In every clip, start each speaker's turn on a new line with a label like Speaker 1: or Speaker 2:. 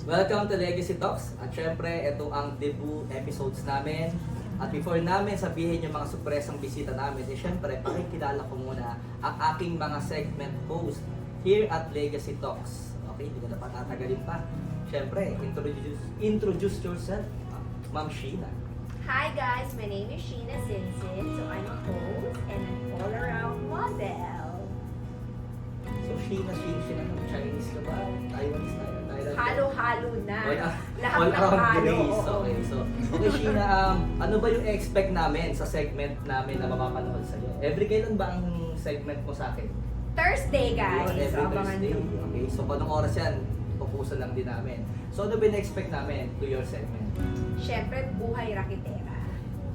Speaker 1: Welcome to Legacy Talks. At syempre, ito ang debut episodes namin. At before namin sabihin yung mga surpresang bisita namin, syempre, pakikilala ko muna ang aking mga segment host here at Legacy Talks. Okay, hindi ko na patatagalin pa. Syempre, introduce yourself, Ma'am Sheena.
Speaker 2: Hi guys, my name is Sheena Sinsin. So I'm a host and an all-around model.
Speaker 1: So, Sheena, Chinese ka ba? Taiwanese na? Thailand?
Speaker 2: Halo-halo na. Lahat
Speaker 1: all
Speaker 2: ng
Speaker 1: around
Speaker 2: halo.
Speaker 1: grace.
Speaker 2: Oo.
Speaker 1: Okay, so, Sheena, ano ba yung expect namin sa segment namin na mapapanood sa'yo? Every kailan ba ang segment mo sa akin?
Speaker 2: Thursday guys.
Speaker 1: Yun, every
Speaker 2: So, abangan
Speaker 1: Thursday.
Speaker 2: nyo.
Speaker 1: Okay, so anong oras yan? Pupusan lang din namin. So, ano ba yung expect namin to your segment?
Speaker 2: Syempre, buhay rakitera.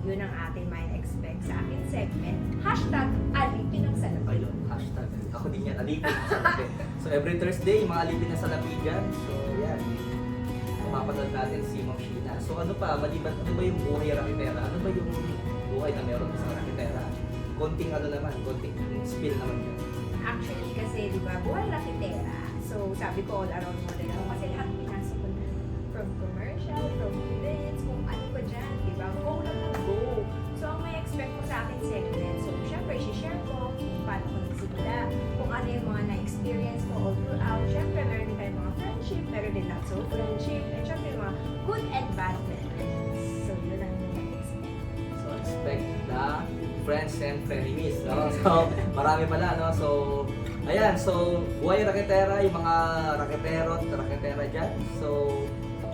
Speaker 2: Yun ang atin may expect sa aking segment. Hashtag alipin ng salapi.
Speaker 1: Ayun, hashtag. Ako din yan, alipin ng salapi. So, every Thursday, mga alipin ng salapi dyan. So, yan. Mapapanood natin si Ma'am Sheena. So, ano pa, maliban, ano ba yung buhay rakitera? Ano ba yung buhay na meron sa rakitera? Konting ano naman, konting spill naman yun.
Speaker 2: Actually, kasi di ba, buhay rakitera. So, sabi ko all around model ako kasi lahat pinasok ko na. From commercial, from events, kung ano pa dyan, di ba? Go lang ng go. So, ang may expect ko sa akin segment. So, syempre, share ko kung paano ko nagsimula, kung ano yung mga na-experience ko all throughout. Syempre, meron din tayong mga friendship, meron din not so friendship, and syempre, yung mga good and bad memories. So, yun ang yung expect.
Speaker 1: So, expect the friends and frenemies, no? So, marami pala, no? So, ayan, so, buhay raketera, yung mga raketero at raketera dyan. So,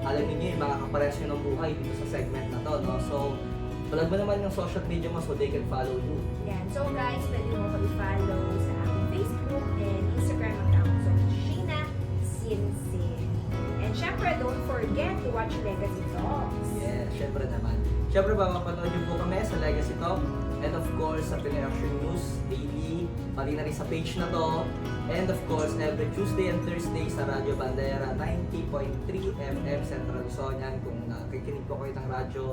Speaker 1: alam niyo yung mga kapares nyo ng buhay dito sa segment na to, no? So, palag mo naman yung social media mo so they can follow you.
Speaker 2: Yan. So guys, pwede mo mag-follow sa aking Facebook and Instagram account. So, Sheena Sinsin. And syempre, don't forget to watch Legacy Talks.
Speaker 1: Yeah, syempre naman. Syempre ba, mapanood niyo po kami sa Legacy Talk and of course sa Pinoy Action News daily, pati na rin sa page na to. And of course, every Tuesday and Thursday sa Radyo Bandera 90.3 FM Central Luzon. Yan, kung nakikinig po kayo ng radyo,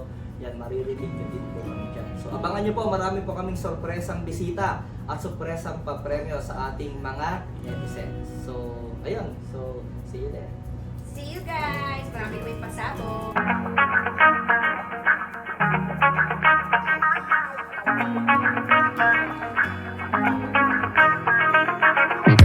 Speaker 1: yan, maririnig nyo din po kami dyan. So, abangan nyo po, marami po kaming sorpresang bisita at sorpresang papremyo sa ating mga netizens. So, ayun. So, see you there.
Speaker 2: See you guys! Maraming may pasabog!